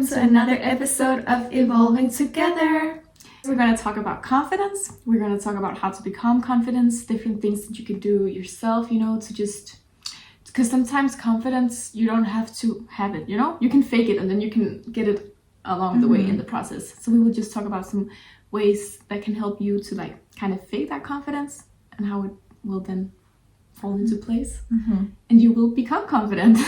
welcome to another episode of Evolving Together. We're going to talk about confidence. We're going to talk about how to become confident, different things that you can do yourself, to just, because sometimes confidence, you don't have to have it, you can fake it and then you can get it along the way in the process. So we will just talk about some ways that can help you to kind of fake that confidence and how it will then fall into place and you will become confident.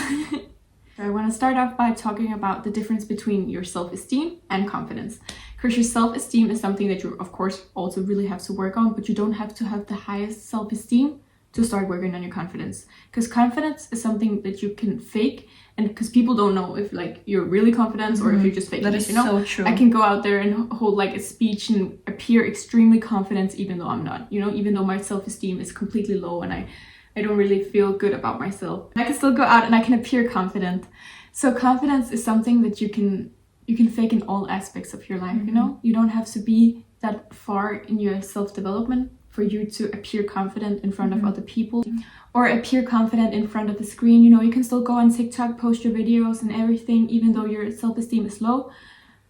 I want to start off by talking about the difference between your self-esteem and confidence. Because your self-esteem is something that you, of course, also really have to work on, but you don't have to have the highest self-esteem to start working on your confidence. Because confidence is something that you can fake, and because people don't know if you're really confident or if you're just faking that it. Is so true. I can go out there and hold a speech and appear extremely confident even though I'm not. Even though my self-esteem is completely low and I don't really feel good about myself. I can still go out and I can appear confident. So confidence is something that you can fake in all aspects of your life, You don't have to be that far in your self-development for you to appear confident in front of other people or appear confident in front of the screen. You can still go on TikTok, post your videos and everything, even though your self-esteem is low,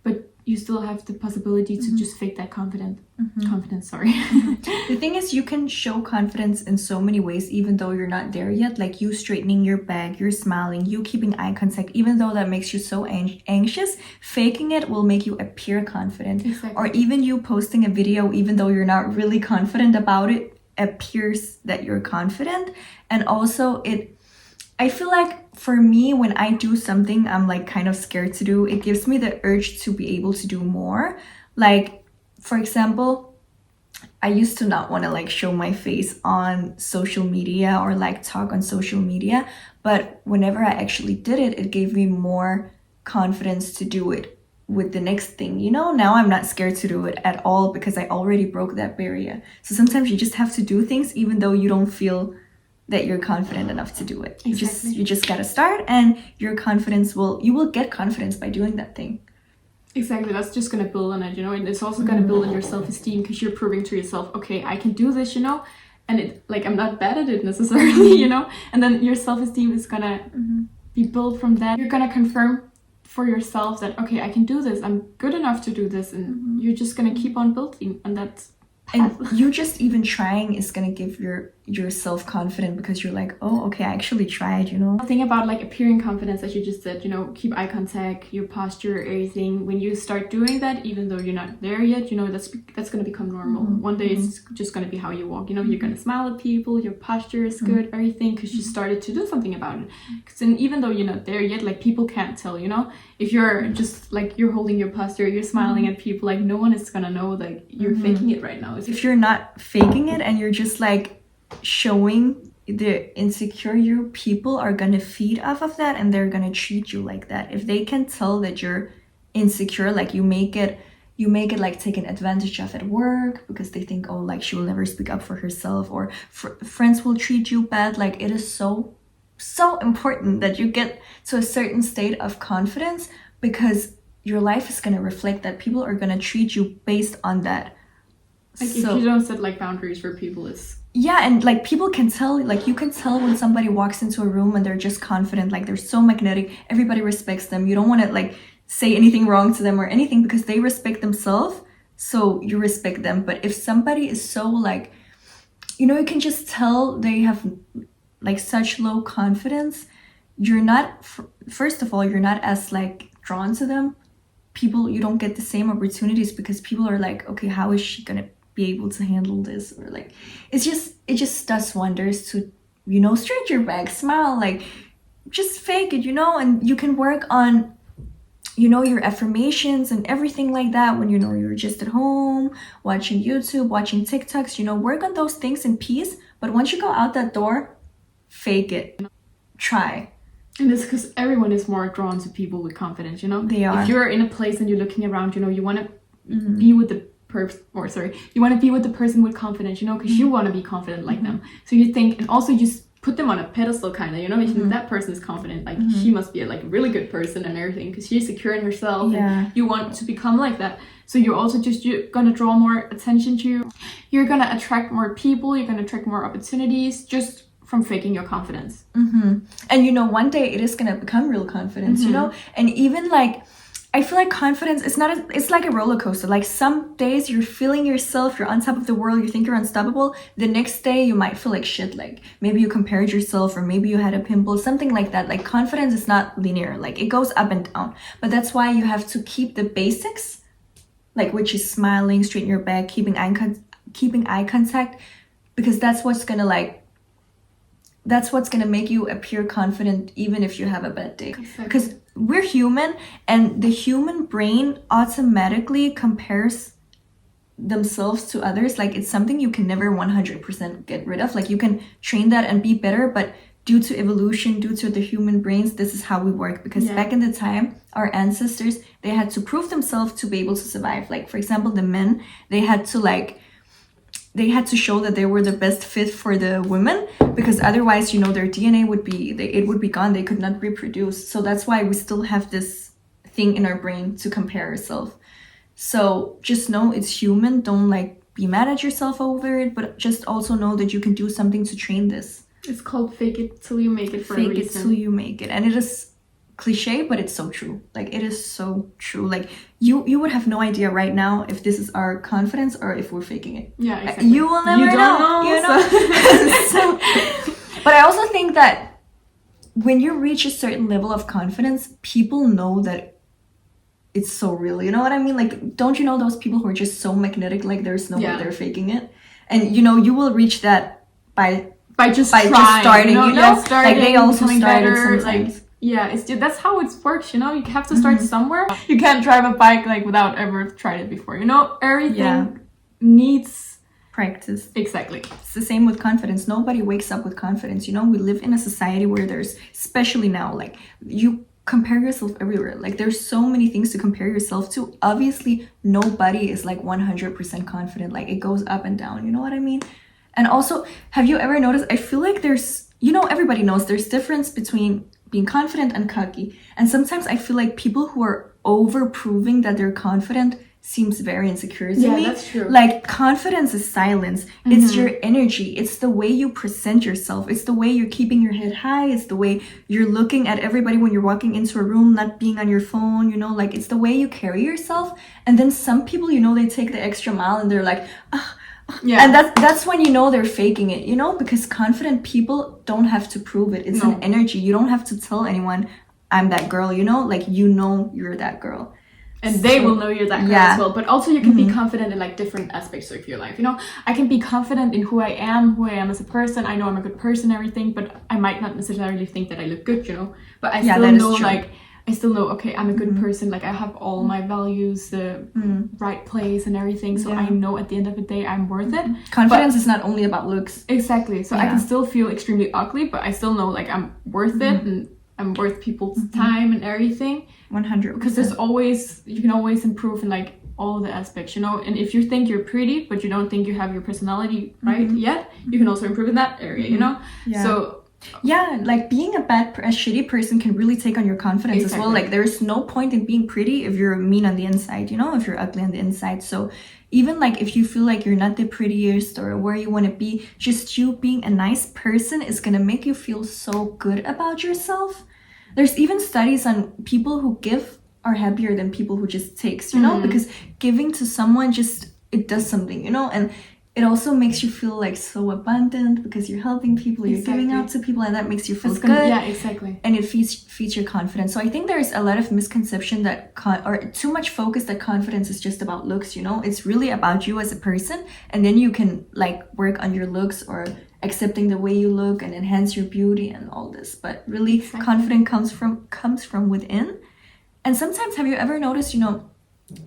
but you still have the possibility to just fake that confidence. The thing is, you can show confidence in so many ways, even though you're not there yet. Like you straightening your back, you're smiling, you keeping eye contact, even though that makes you so anxious, faking it will make you appear confident. Exactly. Or even you posting a video, even though you're not really confident about it, appears that you're confident. And also I feel like for me, when I do something I'm kind of scared to do, it gives me the urge to be able to do more. For example, I used to not want to show my face on social media or talk on social media, but whenever I actually did it, it gave me more confidence to do it with the next thing. Now I'm not scared to do it at all because I already broke that barrier. So sometimes you just have to do things even though you don't feel that you're confident enough to do it. Exactly. You just gotta start, and your confidence you will get confidence by doing that thing. Exactly, that's just gonna build on it, and it's also gonna build on your self-esteem because you're proving to yourself, okay, I can do this, and it I'm not bad at it necessarily, and then your self-esteem is gonna be built from that. You're gonna confirm for yourself that, okay, I can do this, I'm good enough to do this, and you're just gonna keep on building on that. And you just even trying is gonna give yourself confident because you're like, oh, okay, I actually tried, The thing about appearing confidence, as you just said, keep eye contact, your posture, everything. When you start doing that, even though you're not there yet, that's gonna become normal. One day it's just gonna be how you walk. You're gonna smile at people, your posture is good, everything, because you started to do something about it. Because even though you're not there yet, people can't tell. If you're just you're holding your posture, you're smiling at people, no one is gonna know you're faking it right now. If you're not faking it and you're just showing, the insecure people are gonna feed off of that and they're gonna treat you like that. If they can tell that you're insecure, you make it taken advantage of at work because they think, oh, she will never speak up for herself, or friends will treat you bad. It is so important that you get to a certain state of confidence, because your life is gonna reflect that. People are gonna treat you based on that. If you don't set boundaries for people, it's... Yeah, and people can tell, you can tell when somebody walks into a room and they're just confident, they're so magnetic, everybody respects them. You don't want to say anything wrong to them or anything because they respect themselves, so you respect them. But if somebody is so you can just tell they have such low confidence, you're not, first of all, you're not as drawn to them. People, you don't get the same opportunities because people are okay, how is she gonna be able to handle this? Or it just does wonders to straight your back, smile, just fake it, and you can work on your affirmations and everything like that when you're just at home watching YouTube, watching TikToks, work on those things in peace. But once you go out that door, fake it, try. And it's because everyone is more drawn to people with confidence, They are. If you're in a place and you're looking around, you want to be with the you want to be with the person with confidence, because you want to be confident like them. So you think, and also you put them on a pedestal kind of, if that person is confident, she must be a really good person and everything because she's secure in herself. Yeah. And you want to become like that. So you're also you're gonna draw more attention to you. You're gonna attract more people. You're gonna attract more opportunities just from faking your confidence. And one day it is gonna become real confidence, and even I feel like confidence is not it's like a roller coaster. Like some days you're feeling yourself, you're on top of the world, you think you're unstoppable. The next day you might feel like shit, like maybe you compared yourself or maybe you had a pimple, something like that. Like confidence is not linear, like it goes up and down. But that's why you have to keep the basics, like which is smiling, straighten your back, keeping eye contact, because that's what's gonna make you appear confident even if you have a bad day. Exactly. Because we're human, and the human brain automatically compares themselves to others. Like it's something you can never 100% get rid of. Like you can train that and be better, but due to evolution, due to the human brains, this is how we work. Because back in the time, our ancestors, they had to prove themselves to be able to survive. Like for example, the men, they had to show that they were the best fit for the women, because otherwise, you know, their DNA would be gone. They could not reproduce. So that's why we still have this thing in our brain to compare ourselves. So just know it's human. Don't like be mad at yourself over it, but just also know that you can do something to train this. It's called fake it till you make it for a reason. Fake it till you make it. And it is cliche, but it's so true. Like it is so true. Like you would have no idea right now if this is our confidence or if we're faking it. Yeah, exactly. You will never know. You know? So, but I also think that when you reach a certain level of confidence, people know that it's so real. You know what I mean? Like, don't you know those people who are just so magnetic, like there's no way they're faking it? And you know, you will reach that by just starting, you know? Starting, like they also started better, sometimes. like, yeah, that's how it works, you know? You have to start somewhere. You can't drive a bike like without ever tried it before, you know? Everything needs practice. Exactly. It's the same with confidence. Nobody wakes up with confidence, you know? We live in a society where there's, especially now, like you compare yourself everywhere. Like there's so many things to compare yourself to. Obviously, nobody is like 100% confident. Like it goes up and down, you know what I mean? And also, have you ever noticed, I feel like there's, you know, everybody knows there's difference between being confident and cocky. And sometimes I feel like people who are over proving that they're confident seems very insecure to me. Yeah, that's true. Like confidence is silence. It's your energy. It's the way you present yourself. It's the way you're keeping your head high. It's the way you're looking at everybody when you're walking into a room, not being on your phone, you know, like it's the way you carry yourself. And then some people, you know, they take the extra mile and they're like, and that's when you know they're faking it, you know, because confident people don't have to prove it. It's an energy. You don't have to tell anyone I'm that girl, you know, like you know you're that girl. And they will know you're that girl as well. But also you can be confident in like different aspects of your life. You know, I can be confident in who I am as a person. I know I'm a good person, everything, but I might not necessarily think that I look good, you know. But I still know like I still know, okay, I'm a good person. Like I have all my values, the right place and everything. So I know at the end of the day, I'm worth it. Confidence is not only about looks. Exactly. So I can still feel extremely ugly, but I still know like I'm worth it and I'm worth people's time and everything. 100%. Because you can always improve in like all the aspects, you know. And if you think you're pretty, but you don't think you have your personality right yet, you can also improve in that area, you know. Yeah. So yeah, like being a shitty person can really take on your confidence as well. Like there's no point in being pretty if you're mean on the inside, you know, if you're ugly on the inside. So even like if you feel like you're not the prettiest or where you want to be, just you being a nice person is gonna make you feel so good about yourself. There's even studies on people who give are happier than people who just takes, you know, because giving to someone just, it does something, you know, and it also makes you feel like so abundant because you're helping people, you're giving out to people, and that makes you feel good. Yeah, exactly. And it feeds your confidence. So I think there's a lot of misconception that or too much focus that confidence is just about looks, you know. It's really about you as a person, and then you can like work on your looks or accepting the way you look and enhance your beauty and all this. But really, confidence comes from within. And sometimes, have you ever noticed, you know,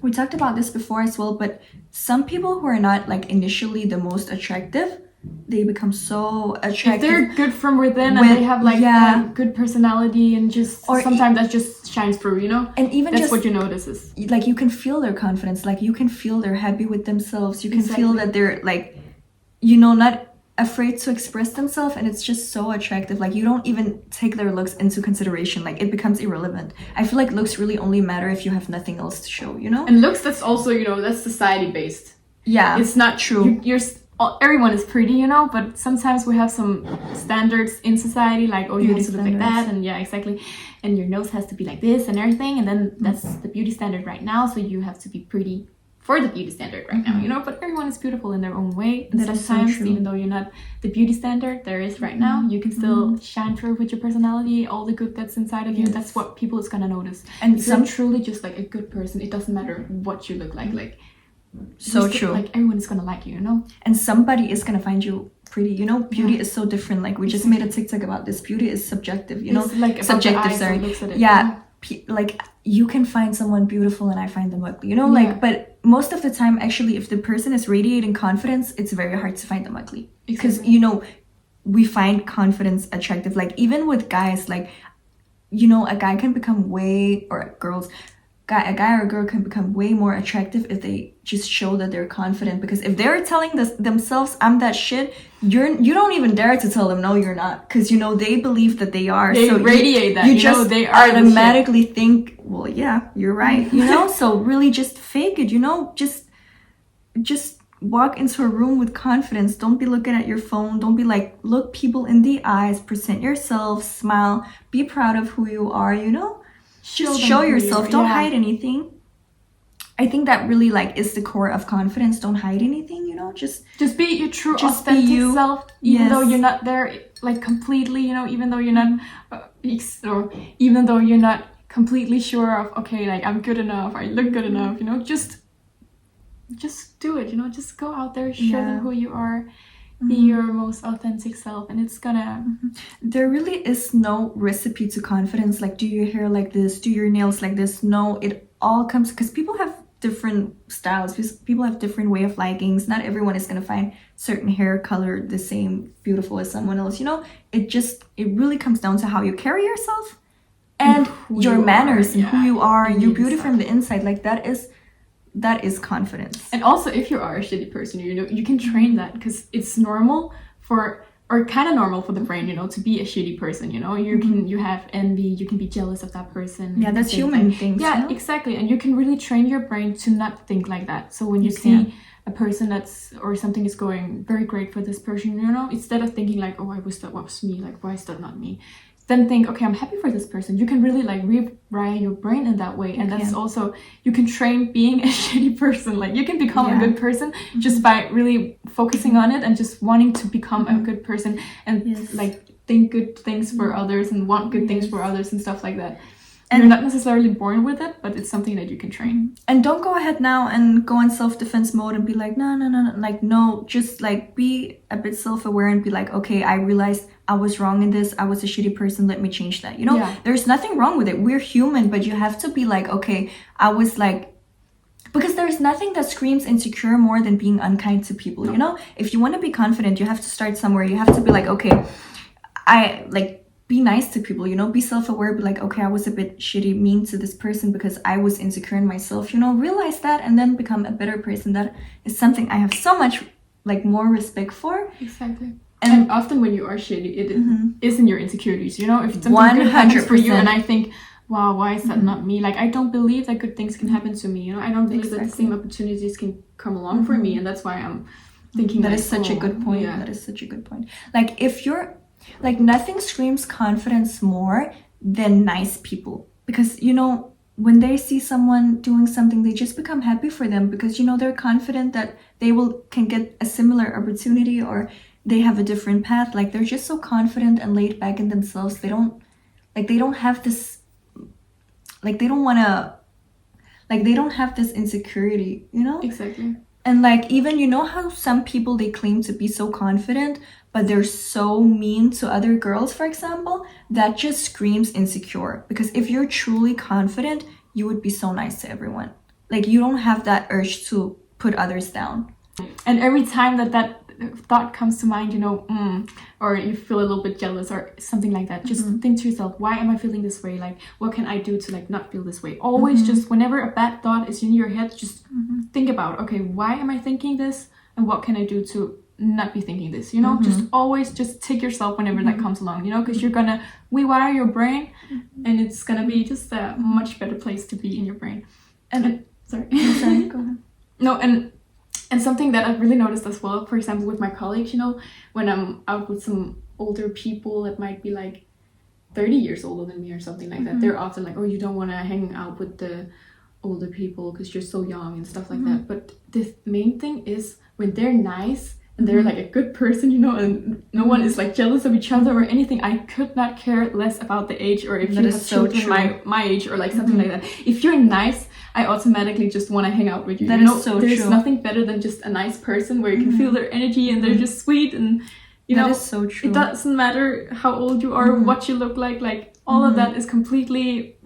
we talked about this before as well, but some people who are not like initially the most attractive, they become so attractive. If they're good from within and they have like a good personality and just sometimes that just shines through, you know? And even that's just what you notice is like you can feel their confidence, like you can feel they're happy with themselves. You can feel that they're like, you know, not afraid to express themselves, and it's just so attractive. Like you don't even take their looks into consideration. Like it becomes irrelevant. I feel like looks really only matter if you have nothing else to show, you know. And looks, that's also, you know, that's society based. Yeah, it's not true. You're everyone is pretty, you know, but sometimes we have some standards in society, like, oh, you have to look like that, and yeah, exactly, and your nose has to be like this and everything, and then that's the beauty standard right now, so you have to be pretty for the beauty standard right now, you know, but everyone is beautiful in their own way, and sometimes, so even though you're not the beauty standard there is right now, you can still shine through with your personality, all the good that's inside of you. That's what people is gonna notice. And if you're truly just like a good person, it doesn't matter what you look like so true, like everyone's gonna like you, you know, and somebody is gonna find you pretty, you know. Beauty is so different, like we just made a TikTok about this. Beauty is subjective, you know, it's like subjective, sorry, looks at it. Like you can find someone beautiful and I find them ugly, you know, like, but most of the time actually if the person is radiating confidence, it's very hard to find them ugly, because you know, we find confidence attractive. Like even with guys, like, you know, a guy can become way, or girls, a guy or a girl can become way more attractive if they just show that they're confident, because if they're telling themselves I'm that shit, you don't even dare to tell them no you're not, because you know they believe that they are, they so radiate that you you just know, they are automatically think, well, yeah, you're right, you know. So really just fake it, you know, just walk into a room with confidence. Don't be looking at your phone. Don't be like, look people in the eyes, present yourself, smile, be proud of who you are, you know. Just show yourself. Don't hide anything. I think that really like is the core of confidence. Don't hide anything, you know. Just be your true authentic self, even though you're not there like completely, you know, even though you're not or even though you're not completely sure of, okay, like I'm good enough, I look good enough, you know, just do it, you know, just go out there, show them who you are. Be your most authentic self, and it's gonna there really is no recipe to confidence, like do your hair like this, do your nails like this. No, it all comes, because people have different styles, people have different way of likings. Not everyone is gonna find certain hair color the same beautiful as someone else, you know. It really comes down to how you carry yourself and your manners and who you are, and your beauty from the inside. Like that is confidence. And also, if you are a shitty person, you know, you can train that, because it's normal or kind of normal for the brain, you know, to be a shitty person, you know. You have envy, you can be jealous of that person. Yeah, that's human things. Yeah, you know? Exactly. And you can really train your brain to not think like that. So when you see a person or something is going very great for this person, you know, instead of thinking like, oh, I wish that was me, like why is that not me, then think, okay, I'm happy for this person. You can really like rewire your brain in that way. And that's also, you can train being a shitty person. Like you can become a good person just by really focusing on it and just wanting to become a good person and like think good things for others and want good things for others and stuff like that. And you're not necessarily born with it, but it's something that you can train. And don't go ahead now and go in self-defense mode and be like, no. Like, no, just like be a bit self-aware and be like, okay, I realized I was wrong in this. I was a shitty person. Let me change that. You know, there's nothing wrong with it. We're human, but you have to be like, okay, I was like, because there's nothing that screams insecure more than being unkind to people. You know, if you want to be confident, you have to start somewhere. You have to be like, okay, be nice to people, you know, be self-aware, be like, okay, I was a bit shitty, mean to this person because I was insecure in myself, you know, realize that and then become a better person. That is something I have so much like more respect for. Exactly. And often when you are shitty, it isn't your insecurities, you know, if something good happens for you and I think, wow, why is that not me? Like, I don't believe that good things can happen to me, you know, I don't believe that the same opportunities can come along for me, and that's why I'm thinking that is such a good point. That is such a good point. Like, if you're like, nothing screams confidence more than nice people, because, you know, when they see someone doing something, they just become happy for them because, you know, they're confident that they can get a similar opportunity or they have a different path. Like, they're just so confident and laid back in themselves. They don't have this, like, they don't have this insecurity, you know? Exactly. And like, even, you know how some people, they claim to be so confident, but they're so mean to other girls, for example? That just screams insecure. Because if you're truly confident, you would be so nice to everyone. Like, you don't have that urge to put others down. And every time that thought comes to mind, you know, or you feel a little bit jealous or something like that, just think to yourself, why am I feeling this way? Like, what can I do to like not feel this way? Always just, whenever a bad thought is in your head, just think about, okay, why am I thinking this? And what can I do to not be thinking this, you know? Just always just take yourself whenever that comes along, you know, because you're gonna rewire your brain and it's gonna be just a much better place to be in your brain. And sorry, go ahead. No, and And something that I've really noticed as well, for example, with my colleagues, you know, when I'm out with some older people that might be like 30 years older than me or something like that, they're often like, oh, you don't want to hang out with the older people because you're so young and stuff like that. But the main thing is when they're nice and they're like a good person, you know, and no one is like jealous of each other or anything, I could not care less about the age, or if you have children my age or like something like that. If you're nice, I automatically just want to hang out with you. That you know, is so there's true. nothing better than just a nice person where you can feel their energy and they're just sweet, and you know, that is so true. It doesn't matter how old you are, what you look like all of that is completely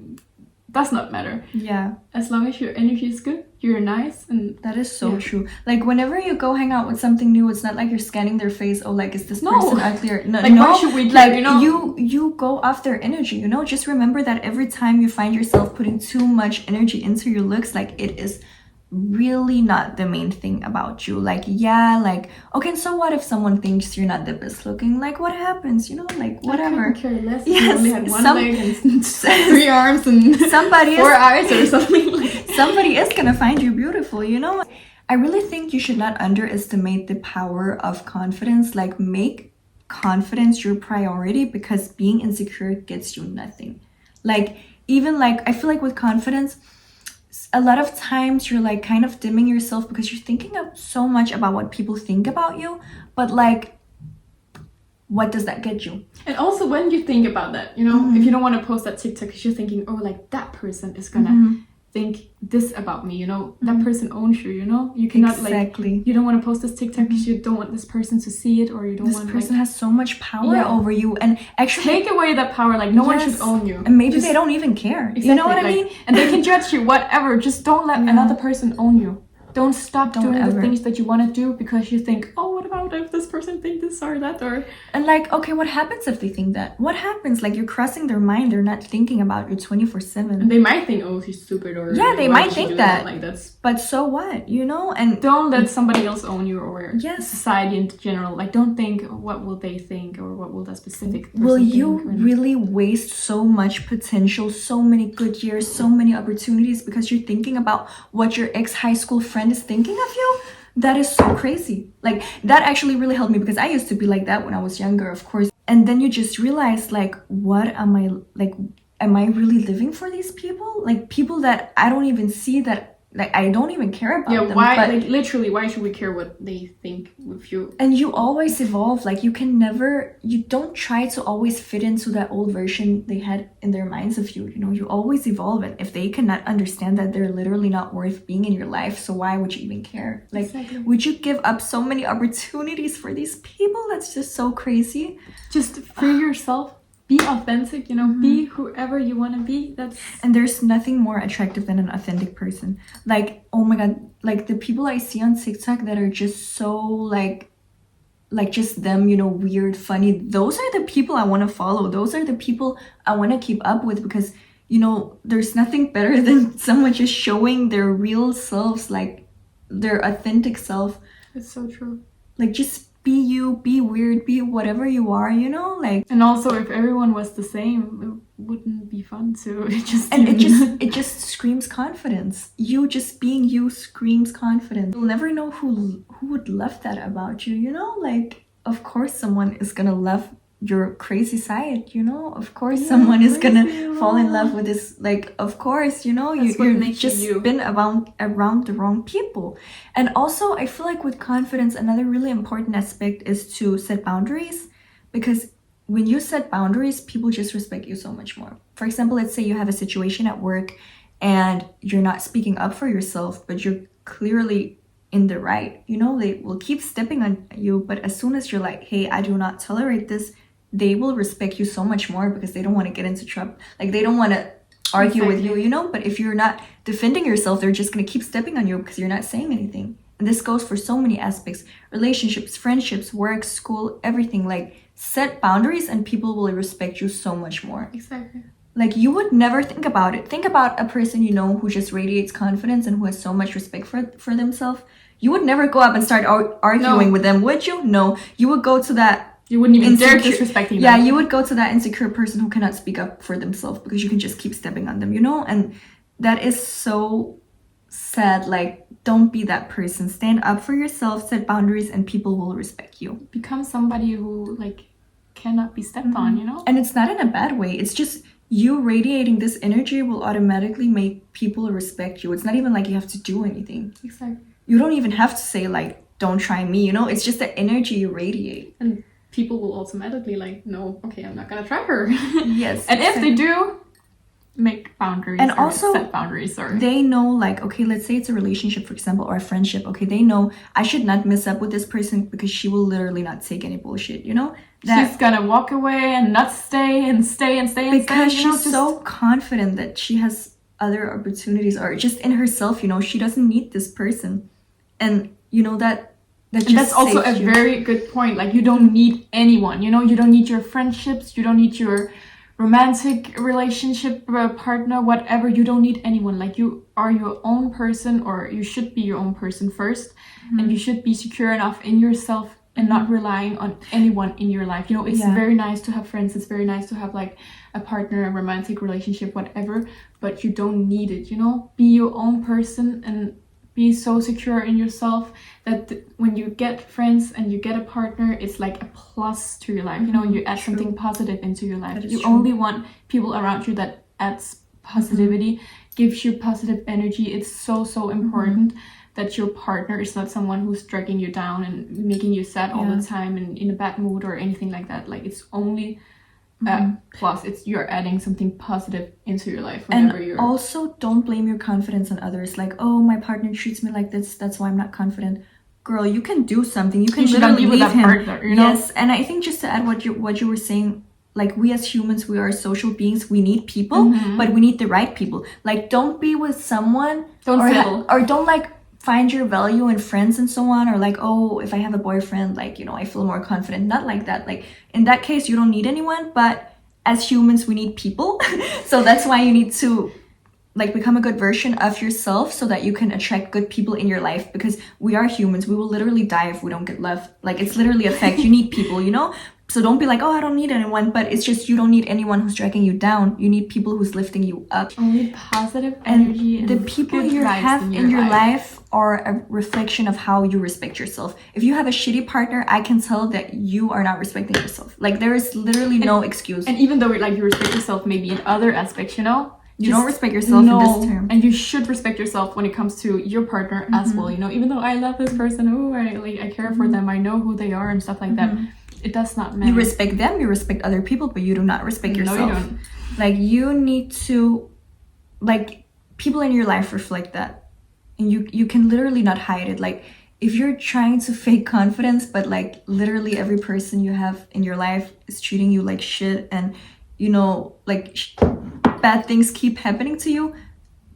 does not matter. Yeah. As long as your energy is good, you're nice, and that is so true. Like whenever you go hang out with something new, it's not like you're scanning their face. Oh, like is this person ugly or no? Like why should we care, like you know? You go off their energy. You know, just remember that every time you find yourself putting too much energy into your looks, like it is really not the main thing about you. Like like okay, and so what if someone thinks you're not the best looking? Like what happens, you know, like whatever. I couldn't care less. Yes, You only had one leg and 3 arms and somebody 4 eyes or something. Somebody is gonna find you beautiful, you know. I really think you should not underestimate the power of confidence. Like make confidence your priority, because being insecure gets you nothing. Like even like I feel like with confidence, a lot of times you're like kind of dimming yourself because you're thinking of so much about what people think about you, but like what does that get you? And also when you think about that, you know, if you don't want to post that TikTok because you're thinking, oh, like that person is gonna think this about me, you know, that person owns you, you know, you cannot like, you don't want to post this TikTok because you don't want this person to see it, or you don't want this person has so much power over you, and actually take away that power. Like no one should own you, and maybe they don't even care. Exactly, you know what I mean? And they can judge you, whatever. Just don't let another person own you. Don't stop doing the things that you want to do because you think, oh, what about if this person thinks this or that, or... And like, okay, what happens if they think that? What happens? Like, you're crossing their mind. They're not thinking about you 24/7. And they might think, oh, she's stupid, or... Yeah, they might think that. Like, that's... But so what, you know? And don't let somebody else own you, or society in general. Like, don't think, what will they think, or what will that specific person will think? you really waste so much potential, so many good years, so many opportunities because you're thinking about what your ex-high school friend is thinking of you? That is so crazy. Like that actually really helped me, because I used to be like that when I was younger, of course. And then you just realize, like, what am I, like, am I really living for these people? Like people that I don't even see, that like I don't even care about them. Why? But, like literally, why should we care what they think with you? And you always evolve. Like you don't try to always fit into that old version they had in their minds of you. You know, you always evolve. And if they cannot understand that they're literally not worth being in your life, so why would you even care? Like, would you give up so many opportunities for these people? That's just so crazy. Just free yourself. Be authentic, you know, be whoever you want to be. And there's nothing more attractive than an authentic person. Like, oh my god, like the people I see on TikTok that are just so like just them, you know, weird, funny. Those are the people I want to follow. Those are the people I want to keep up with, because, you know, there's nothing better than someone just showing their real selves, like their authentic self. It's so true. Like just be you, be weird, be whatever you are, you know, like. And also, if everyone was the same, it wouldn't be fun. So it just screams confidence. You just being you screams confidence. You'll never know who would love that about you, you know. Like, of course, someone is gonna love your crazy side, you know. Of course, someone is gonna fall in love with this. Like, of course, you know, you've just been around the wrong people. And also, I feel like with confidence, another really important aspect is to set boundaries, because when you set boundaries, people just respect you so much more. For example, let's say you have a situation at work and you're not speaking up for yourself, but you're clearly in the right, you know. They will keep stepping on you, but as soon as you're like, hey, I do not tolerate this, they will respect you so much more, because they don't want to get into trouble. Like they don't want to argue with you, you know. But if you're not defending yourself, they're just going to keep stepping on you because you're not saying anything. And this goes for so many aspects: relationships, friendships, work, school, everything. Like set boundaries and people will respect you so much more. Exactly. Like you would never think about it. Think about a person you know who just radiates confidence and who has so much respect for themselves. You would never go up and start arguing with them, would you? No. You would go to that. You wouldn't even dare disrespecting them. Yeah, you would go to that insecure person who cannot speak up for themselves, because you can just keep stepping on them, you know? And that is so said, like, don't be that person. Stand up for yourself, set boundaries, and people will respect you. Become somebody who like cannot be stepped on, you know? And it's not in a bad way. It's just you radiating this energy will automatically make people respect you. It's not even like you have to do anything. Exactly. You don't even have to say like, don't try me, you know? It's just the energy you radiate. And people will automatically like, no, okay, I'm not gonna try her. Yes. And if they do, make boundaries and or also set boundaries, or they know, like, okay, let's say it's a relationship, for example, or a friendship. Okay, they know I should not mess up with this person because she will literally not take any bullshit, you know? She's gonna walk away and not stay and stay and stay and because stay, you know, she's so confident that she has other opportunities, or just in herself, you know, she doesn't need this person. And you know that and that's also a very good point. Like, you don't need anyone, you know? You don't need your friendships, you don't need your romantic relationship partner, whatever. You don't need anyone. Like, you are your own person, or you should be your own person first. And you should be secure enough in yourself and not relying on anyone in your life. You know, it's very nice to have friends, it's very nice to have like a partner, a romantic relationship, whatever, but you don't need it, you know? Be your own person and be so secure in yourself that when you get friends and you get a partner, it's like a plus to your life. You know, you add something positive into your life. You only want people around you that adds positivity, gives you positive energy. It's so important that your partner is not someone who's dragging you down and making you sad all the time and in a bad mood or anything like that. Like, it's only plus, it's you're adding something positive into your life whenever and also don't blame your confidence on others. Like, oh, my partner treats me like this, that's why I'm not confident. Girl, you can do something. You can literally leave him. Partner, you know? Yes, and I think just to add what you were saying, like, we as humans, we are social beings. We need people, but we need the right people. Like, don't be with someone or don't like find your value in friends and so on, or like, oh, if I have a boyfriend, like, you know, I feel more confident. Not like that. Like, in that case, you don't need anyone, but as humans, we need people. So that's why you need to like become a good version of yourself so that you can attract good people in your life, because we are humans. We will literally die if we don't get love. Like, it's literally a fact. You need people, you know? So don't be like, oh, I don't need anyone, but it's just you don't need anyone who's dragging you down. You need people who's lifting you up. Only positive energy and the people you have in your life are a reflection of how you respect yourself. If you have a shitty partner, I can tell that you are not respecting yourself. Like, there is literally no excuse. And even though like you respect yourself maybe in other aspects, you know, you don't respect yourself in this term. And you should respect yourself when it comes to your partner as well, you know? Even though I love this person, I care for them, I know who they are and stuff like that, it does not matter. You respect them, you respect other people, but you do not respect yourself. No, you don't. Like, you need to, like, people in your life reflect that. And you can literally not hide it. Like, if you're trying to fake confidence, but like literally every person you have in your life is treating you like shit, and you know, like bad things keep happening to you,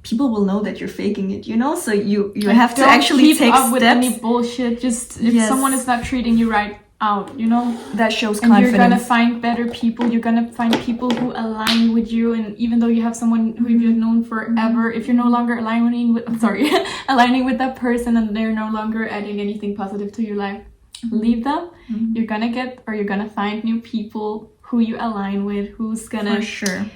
people will know that you're faking it, you know? So you have to actually take steps. With any bullshit. Just if someone is not treating you right, out, you know, that shows and confidence. You're gonna find better people, you're gonna find people who align with you, and even though you have someone who you've known forever, if you're no longer aligning with that person and they're no longer adding anything positive to your life, leave them. You're gonna find new people who you align with, who's gonna for sure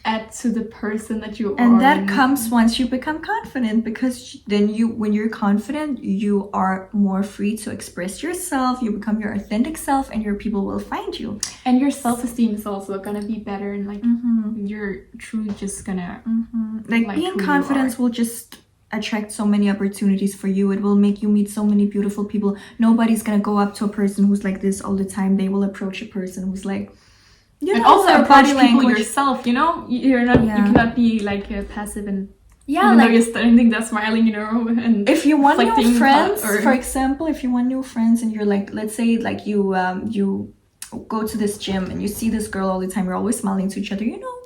add to the person that you are. And that comes once you become confident, because then when you're confident, you are more free to express yourself, you become your authentic self, and your people will find you. And your self-esteem is also gonna be better, and like you're truly just gonna like being confident will just attract so many opportunities for you. It will make you meet so many beautiful people. Nobody's gonna go up to a person who's like this all the time. They will approach a person who's like, you and know, also approach people yourself, you know? You're not, you cannot be like passive and even though you're standing there smiling, you know, and if you want new friends, for example, if you want new friends and you're like, let's say like you go to this gym and you see this girl all the time, you're always smiling to each other, you know,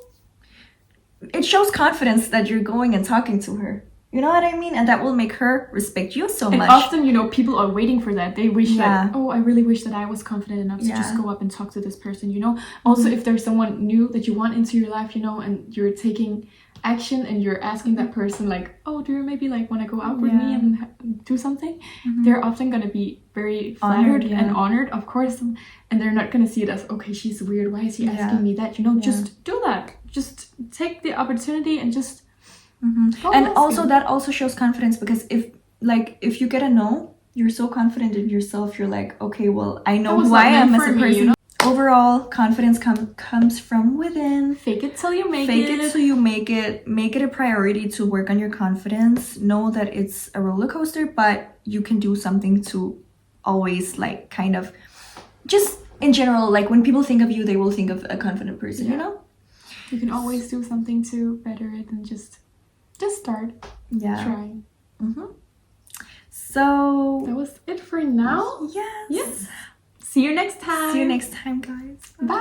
it shows confidence that you're going and talking to her. You know what I mean? And that will make her respect you so much. And often, you know, people are waiting for that. They wish that, oh, I really wish that I was confident enough to just go up and talk to this person, you know? Also, if there's someone new that you want into your life, you know, and you're taking action and you're asking that person like, oh, do you maybe like want to go out with me and do something? They're often going to be very flattered and honored, of course. And they're not going to see it as, okay, she's weird. Why is he asking me that? You know, just do that. Just take the opportunity and just Go And ask also him. that also shows confidence, because if you get a no, you're so confident in yourself. You're like, okay, well, I know That was who not I am meant as for a me, person. you know? Overall, confidence comes from within. Fake it till you make Fake it. it till you make it. Make it a priority to work on your confidence. Know that it's a roller coaster, but you can do something to always, like, kind of, just in general, like, when people think of you, they will think of a confident person, you Yeah. know? You can always do something to better it and just start. Yeah. Try. So That was it for now. yes. Yes. See you next time. See you next time, guys. Bye.